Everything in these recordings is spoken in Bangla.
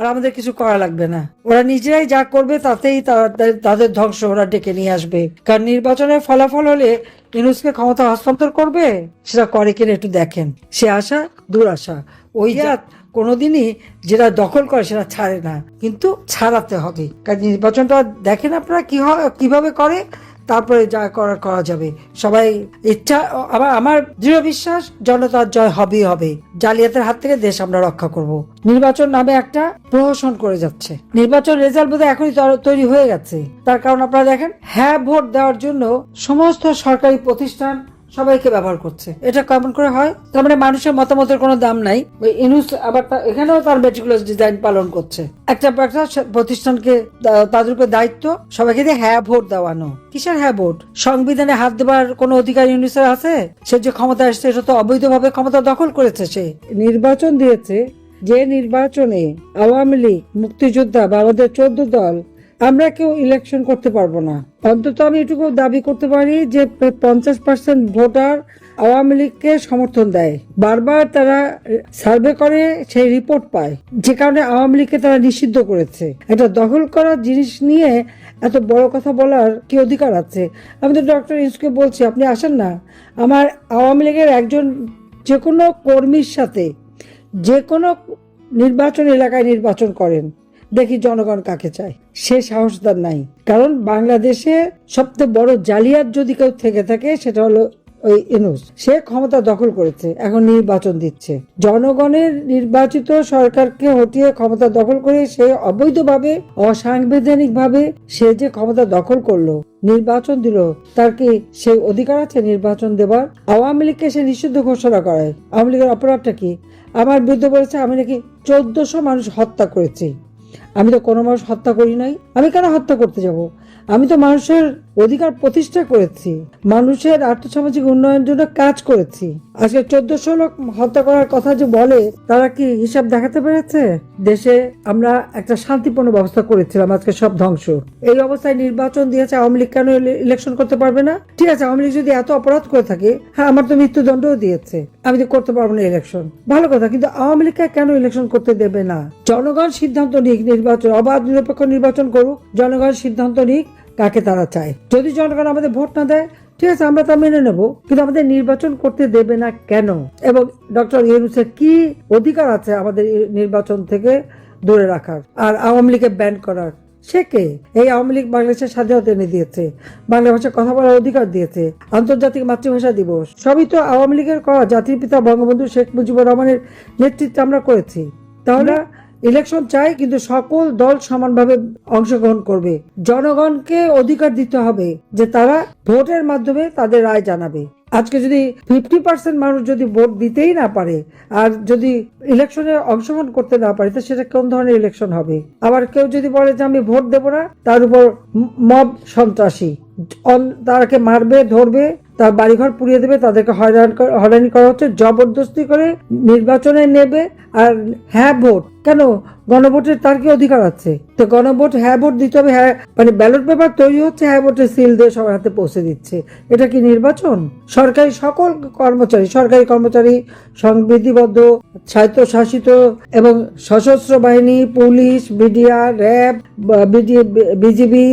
আর আমাদের কিছু করা লাগবে না। ওরা নিজেরাই যা করবে তাতেই তাদের ধ্বংস ওরা ডেকে নিয়ে আসবে। কারণ নির্বাচনের ফলাফল হলে ইউনূসকে ক্ষমতা হস্তান্তর করবে, সেটা করে কিনা একটু দেখেন। সে আশা দুরাশা। ওই জাত কোনোদিনই যেটা দখল করে সেটা ছাড়ে না, কিন্তু ছাড়াতে হবে। কারণ নির্বাচনটা দেখেন আপনারা কিভাবে করে, তারপরে যা করা যাবে। সবাই ইচ্ছা, আবার আমার দৃঢ় বিশ্বাস জনতার জয় হবেই হবে। জালিয়াতের হাত থেকে দেশ আমরা রক্ষা করব। নির্বাচন নামে একটা প্রহসন করে যাচ্ছে। নির্বাচন রেজাল্ট বোধহয় এখনই তৈরি হয়ে গেছে। তার কারণ আপনারা দেখেন, হ্যাঁ ভোট দেওয়ার জন্য সমস্ত সরকারি প্রতিষ্ঠান সবাইকে ব্যবহার করছে। এটা কেমন করে হয়? তার মানে মানুষের মতামতের কোনো দাম নাই। ওই ইউনূস আবার এখানেও তার মেটিকুলাস ডিজাইন পালন করছে। একটা প্রতিষ্ঠানকে তাদের উপর দায়িত্ব সবাইকে দিয়ে হ্যাঁ ভোট দেওয়ানো। কিসের হ্যাঁ ভোট? সংবিধানে হাত দেবার কোনো অধিকার ইউনূসের আছে? সে যে ক্ষমতা আসছে এটা তো অবৈধভাবে ক্ষমতা দখল করেছে। সে নির্বাচন দিয়েছে, যে নির্বাচনে আওয়ামী লীগ, মুক্তিযোদ্ধা বা আমাদের 14 দল আমরা কেউ ইলেকশন করতে পারবো না। অন্তত আমি এটুকু দাবি করতে পারি যে 50% ভোটার আওয়ামী লীগকে সমর্থন দেয়। বারবার তারা সার্ভে করে সেই রিপোর্ট পায়, যে কারণে আওয়ামী লীগকে তারা নিষিদ্ধ করেছে। একটা দখল করার জিনিস নিয়ে এত বড় কথা বলার কি অধিকার আছে? আমি তো ডক্টর ইউনূসকে বলছি, আপনি আসেন না, আমার আওয়ামী লীগের একজন যে কোনো কর্মীর সাথে যে কোনো নির্বাচন এলাকায় নির্বাচন করেন, দেখি জনগণ কাকে চায়। সে সাহস তার নাই। কারণ বাংলাদেশে সবচেয়ে বড় জালিয়াত যদি কেউ থেকে থাকে সেটা হলো ওই ইউনূস। সে ক্ষমতা দখল করেছে, এখন নির্বাচন দিচ্ছে। জনগণের নির্বাচিত সরকারকে হটিয়ে ক্ষমতা দখল করে সে অবৈধভাবে, অসাংবিধানিক ভাবে সে যে ক্ষমতা দখল করলো, নির্বাচন দিল, তার কি সে অধিকার আছে নির্বাচন দেবার? আওয়ামী লীগকে সে নিষিদ্ধ ঘোষণা করায়। আওয়ামী লীগের অপরাধটা কি? আমার বিরুদ্ধে বলেছে আমি নাকি 1400 মানুষ হত্যা করেছি। আমি তো কোনো মানুষ হত্যা করি নাই। আমি কেন হত্যা করতে যাব? আমি তো মানুষের অধিকার প্রতিষ্ঠা করেছি, মানুষের আর্থসামাজিক উন্নয়নের জন্য কাজ করেছি। আজকে 1400 লোক হত্যা করার কথা যে বলে, তারা কি হিসাব দেখাতে পেরেছে? দেশে আমরা একটা শান্তিপূর্ণ ব্যবস্থা করেছিলাম, আজকে সব ধ্বংস। এই অবস্থায় নির্বাচন দিয়েছে, আওয়ামী লীগ কেন ইলেকশন করতে পারবে না? ঠিক আছে, আওয়ামী লীগ যদি এত অপরাধ করে থাকে, হ্যাঁ আমার তো মৃত্যুদণ্ডও দিয়েছে, আমি তো করতে পারবো না ইলেকশন, ভালো কথা, কিন্তু আওয়ামী লীগকে কেন ইলেকশন করতে দেবে না? জনগণ সিদ্ধান্ত নিক, নির্বাচন অবাধ নিরপেক্ষ নির্বাচন করুক, জনগণ সিদ্ধান্ত নিক কাকে তারা চায়। যদি জনগণ আমাদের ভোট না দেয়, ঠিক আছে, আমরা তা মেনে নেব, কিন্তু আমাদের নির্বাচন করতে দেবে না কেন? এবং ডক্টর ইউনূসের কি অধিকার আছে আমাদের নির্বাচন থেকে দূরে রাখার আর আওয়ামী লীগকে ব্যান করার? সে কে? এই আওয়ামী লীগ বাংলাদেশের স্বাধীনতা এনে দিয়েছে, বাংলা ভাষায় কথা বলার অধিকার দিয়েছে, আন্তর্জাতিক মাতৃভাষা দিবস, সবই তো আওয়ামী লীগের করা। জাতির পিতা বঙ্গবন্ধু শেখ মুজিবুর রহমানের নেতৃত্বে আমরা করেছি। তাহলে ইলেকশন চাই, কিন্তু সকল দল সমানভাবে অংশগ্রহণ করবে। জনগণকে অধিকার দিতে হবে যে তারা ভোটের মাধ্যমে তাদের রায় জানাবে। আজকে যদি 50% মানুষ যদি ভোট দিতেই না পারে, আর যদি ইলেকশনে অংশগ্রহণ করতে না পারে, তো সেটা কোন ধরনের ইলেকশন হবে? আবার কেউ যদি বলে যে আমি ভোট দেব না, তার উপর মব সন্ত্রাসী, তারাকে মারবে, ধরবে, তার বাড়িঘর পুড়িয়ে দেবে, তাদেরকে হয়রানি করা হচ্ছে, জবরদস্তি করে নির্বাচনে নেবে। আর হ্যাঁ ভোট কেন? গণভোটের তার কি অধিকার আছে? তো গণভোট, হ্যাঁ ভোট দিতে হবে, হ্যাঁ মানে ব্যালট পেপার তৈরি হচ্ছে, হ্যাঁ ভোটের সিল দিয়ে সবার হাতে পৌঁছে দিচ্ছে। এটা কি নির্বাচন? সরকারি সকল কর্মচারী, সরকারি কর্মচারী, সংবিধিবদ্ধ, স্বায়ত্তশাসিত এবং সশস্ত্র বাহিনী, police, media, RAB, BGB,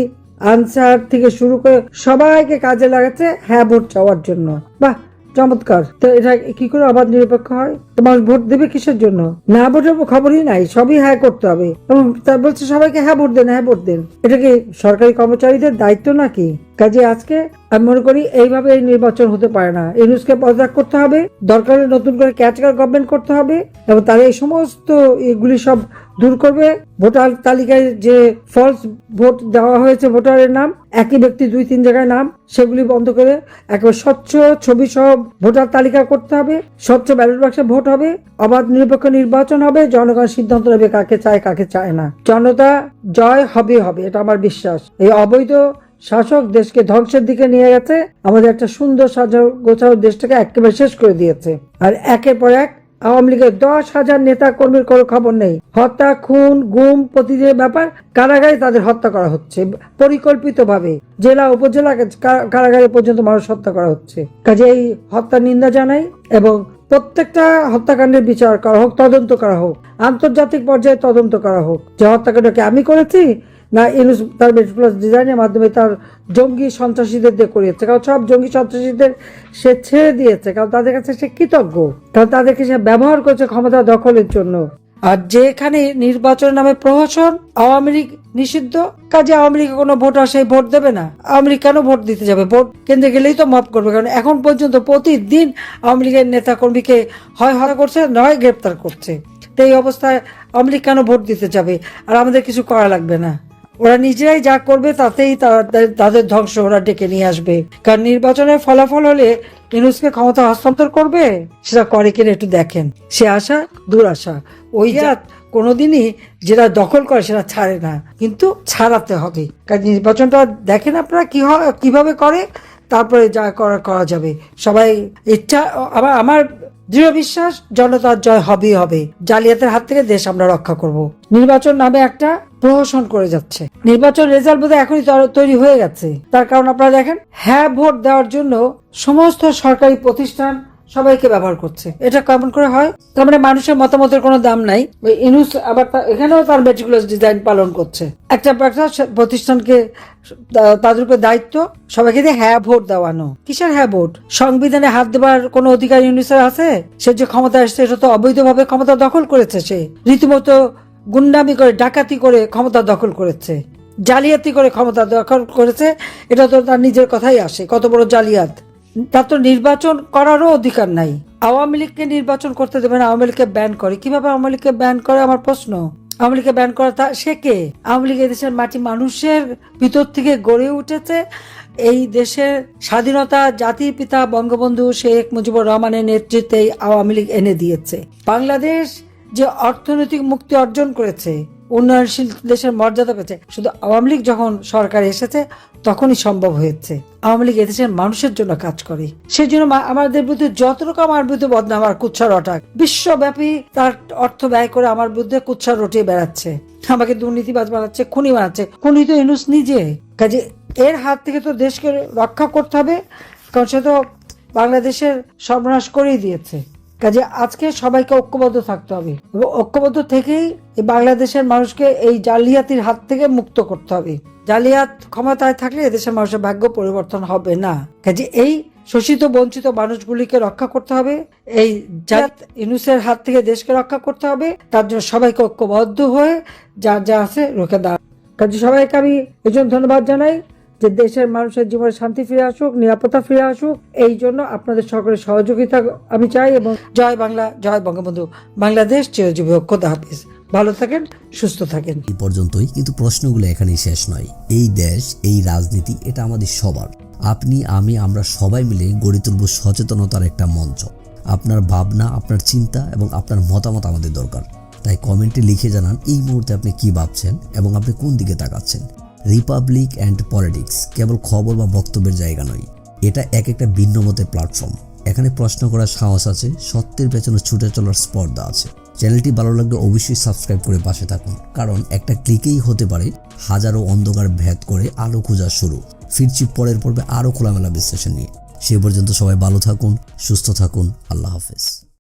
answer থেকে শুরু করে সবাইকে কাজে লাগাচ্ছে হ্যাঁ ভোট চাওয়ার জন্য। বাহ, চমৎকার। তো এটা কি করে অবাধ নিরপেক্ষ হয়? তো মানুষ ভোট দেবে কিসের জন্য? না ভোটের খবরই নাই, সবই হ্যাঁ করতে হবে। এবং তার বলছে সবাইকে হ্যাঁ ভোট দেন, হ্যাঁ ভোট দেন। এটা কি সরকারি কর্মচারীদের দায়িত্ব নাকি? কাজে আজকে আমি মনে করি এইভাবে এই নির্বাচন হতে পারে না। ইউনূসকে পদত্যাগ করতে হবে, দরকার নতুন করে ক্যাটাগরি গভর্নমেন্ট করতে হবে, এবং তারা এই সমস্ত এগুলি সব দূর করবে। ভোটার তালিকায় যে ফলস ভোট দেওয়া হয়েছে, ভোটারের নাম একই ব্যক্তি 2-3 জায়গায় নাম, সেগুলি বন্ধ করে একেবারে স্বচ্ছ ছবি সহ ভোটার তালিকা করতে হবে, স্বচ্ছ ব্যালট বাক্সে ভোট হবে, অবাধ নিরপেক্ষ নির্বাচন হবে, জনগণ সিদ্ধান্ত নেবে কাকে চায় কাকে চায় না। জনতা জয় হবে, এটা আমার বিশ্বাস। এই অবৈধ শাসক দেশকে ধ্বংসের দিকে নিয়ে গেছে, আমাদের একটা সুন্দর গোছানো দেশটাকে একেবারে শেষ করে দিয়েছে। আর একের পর এক আওয়ামী লীগের 10,000 নেতা কর্মীর কোনো খবর নেই। হত্যা, খুন, গুম, প্রতিদিনের ব্যাপার। কারাগারে তাদের হত্যা করা হচ্ছে পরিকল্পিতভাবে, জেলা উপজেলা কারাগারে পর্যন্ত মানুষ হত্যা করা হচ্ছে। কাজে এই হত্যার নিন্দা জানাই এবং প্রত্যেকটা হত্যাকাণ্ডের বিচার করা হোক, তদন্ত করা হোক, আন্তর্জাতিক পর্যায়ে তদন্ত করা হোক যে হত্যাকাণ্ডকে আমি করেছি না ইউনূস তার মেটিকুলাস ডিজাইনের মাধ্যমে তার জঙ্গি সন্ত্রাসীদের দিয়ে করিয়েছে। কারণ সব জঙ্গি সন্ত্রাসীদের সে ছেড়ে দিয়েছে, কারণ তাদের কাছে সে কৃতজ্ঞ, কারণ তাদেরকে সে ব্যবহার করেছে ক্ষমতা দখলের জন্য। আর যেখানে নির্বাচনের নামে প্রহসন, আওয়ামী লীগ নিষিদ্ধ, কাজে আওয়ামী লীগের কোনো ভোটার সেই ভোট দেবে না। আওয়ামী লীগ কেন ভোট দিতে যাবে? ভোট কেন্দ্রে গেলেই তো মপ করবে, কারণ এখন পর্যন্ত প্রতিদিন আওয়ামী লীগের নেতা কর্মীকে হয় হত্যা করছে, নয় গ্রেপ্তার করছে। তো এই অবস্থায় আওয়ামী লীগ কেন ভোট দিতে যাবে? আর আমাদের কিছু করা লাগবে না, ওরা নিজেরাই যা করবে তাতেই তাদের ধ্বংস ওরা ডেকে নিয়ে আসবে। কারণ নির্বাচনের ফলাফল হলে ইউনূসকে ক্ষমতা হস্তান্তর করবে, সেটা করে কিনা একটু দেখেন। সে আশা দুরাশা, ওই জাত কোনোদিনই যেটা দখল করে সেটা ছাড়ে না, কিন্তু ছাড়াতে হবে। কারণ নির্বাচনটা দেখেন আপনারা কিভাবে করে, তারপরে যা করা যাবে। সবাই ইচ্ছা, আমার দৃঢ় বিশ্বাস জনতার জয় হবেই হবে। জালিয়াতের হাত থেকে দেশ আমরা রক্ষা করব। নির্বাচন নামে একটা প্রহসন করে যাচ্ছে। নির্বাচন রেজাল্ট বোধহয় এখনই তৈরি হয়ে গেছে। তার কারণ আপনারা দেখেন, হ্যাঁ ভোট দেওয়ার জন্য সমস্ত সরকারি প্রতিষ্ঠান সবাইকে ব্যবহার করছে। এটা কেমন করে হয়? তার মানে মানুষের মতামতের কোনো দাম নাই। ওই ইউনূস আবার এখানেও তার মেটিকুলাস ডিজাইন পালন করছে। একটা প্রতিষ্ঠানকে তাদের উপর দায়িত্ব সবাইকে দিয়ে হ্যাঁ ভোট দেওয়ানো। কিসের হ্যাঁ ভোট? সংবিধানে হাত দেবার কোনো অধিকার ইউনূসের আছে? সে যে ক্ষমতা আসছে এটা তো অবৈধভাবে ক্ষমতা দখল করেছে। সে রীতিমতো গুন্ডামি করে, ডাকাতি করে ক্ষমতা দখল করেছে, জালিয়াতি করে ক্ষমতা দখল করেছে। এটা তো তার নিজের কথাই আসে, কত বড় জালিয়াত। তার তো নির্বাচন করারও অধিকার নাই। আওয়ামী লীগকে নির্বাচন করতে দেবে না, আওয়ামী লীগকে ব্যান করে। কিভাবে আওয়ামী লীগকে ব্যান করে আমার প্রশ্ন। আওয়ামী লীগকে ব্যান করা সে কে? আওয়ামী লীগ এদেশের মাটি মানুষের ভিতর থেকে গড়ে উঠেছে। এই দেশের স্বাধীনতা জাতির পিতা বঙ্গবন্ধু শেখ মুজিবুর রহমানের নেতৃত্বে আওয়ামী লীগ এনে দিয়েছে। বাংলাদেশ যে অর্থনৈতিক মুক্তি অর্জন করেছে, উন্নয়নশীল দেশের মর্যাদা পেয়েছে, শুধু আওয়ামী লীগ যখন সরকার এসেছে তখনই সম্ভব হয়েছে। আওয়ামী লীগ এদেশের মানুষের জন্য কাজ করে। সেই জন্য আমাদের বিরুদ্ধে যতটুকু আমার বিরুদ্ধে বদনাম আর কুৎসা রটা, বিশ্বব্যাপী তার অর্থ ব্যয় করে আমার বিরুদ্ধে কুৎসা রটিয়ে বেড়াচ্ছে, আমাকে দুর্নীতিবাজ বানাচ্ছে, খুনি বানাচ্ছে। খুনি তো ইউনূস নিজে। কাজে এর হাত থেকে তো দেশকে রক্ষা করতে হবে, কারণ সে তো বাংলাদেশের সর্বনাশ করেই দিয়েছে। কাজে আজকে সবাইকে ঐক্যবদ্ধ থাকতে হবে, এবং ঐক্যবদ্ধ থেকেই বাংলাদেশের মানুষকে এই জালিয়াতির হাত থেকে মুক্ত করতে হবে। জালিয়াত ক্ষমতায় থাকলে এদেশের মানুষের ভাগ্য পরিবর্তন হবে না। কাজে এই শোষিত বঞ্চিত মানুষগুলিকে রক্ষা করতে হবে, এই জালিয়াত ইউনূসের হাত থেকে দেশকে রক্ষা করতে হবে। তার জন্য সবাইকে ঐক্যবদ্ধ হয়ে যা আছে রুখে দাঁড়ানো। কাজে সবাইকে আমি এই জন্য ধন্যবাদ জানাই যে দেশের মানুষের জীবনে শান্তি ফিরে আসুক, নিরাপত্তা ফিরে আসুক। এই জন্য আপনাদের সকলের সহযোগিতা আমি চাই। এবং জয় বাংলা, জয় বঙ্গবন্ধু, বাংলাদেশ চিরজীবী হোক। খোদা হাফেজ। ভালো থাকেন, সুস্থ থাকেন। এই পর্যন্তই, কিন্তু প্রশ্নগুলো এখানেই শেষ নয়। এই দেশ, এই রাজনীতি, এটা আমাদের সবার। আপনি, আমি, আমরা সবাই মিলে গড়ে তুলব সচেতনতার একটা মঞ্চ। আপনার ভাবনা, আপনার চিন্তা এবং আপনার মতামত আমাদের দরকার। তাই কমেন্টে লিখে জানান এই মুহূর্তে আপনি কি ভাবছেন এবং আপনি কোন দিকে তাকাচ্ছেন। রিপাবলিক অ্যান্ড পলিটিক্স কেবল খবর বা বক্তব্যের জায়গা নয়, এটা একটা ভিন্ন মতের প্ল্যাটফর্ম। এখানে প্রশ্ন করার সাহস আছে, সত্যের পেছনে ছুটে চলার স্পর্ধা আছে। চ্যানেলটি ভালো লাগলে অবশ্যই সাবস্ক্রাইব করে পাশে থাকুন, কারণ একটা ক্লিকেই হতে পারে হাজারো অন্ধকার ভেদ করে আলো খোঁজা শুরু। ফিরছি পরের পর্বে আরও খোলামেলা বিশ্লেষণ নিয়ে। সে পর্যন্ত সবাই ভালো থাকুন, সুস্থ থাকুন। আল্লাহ হাফেজ।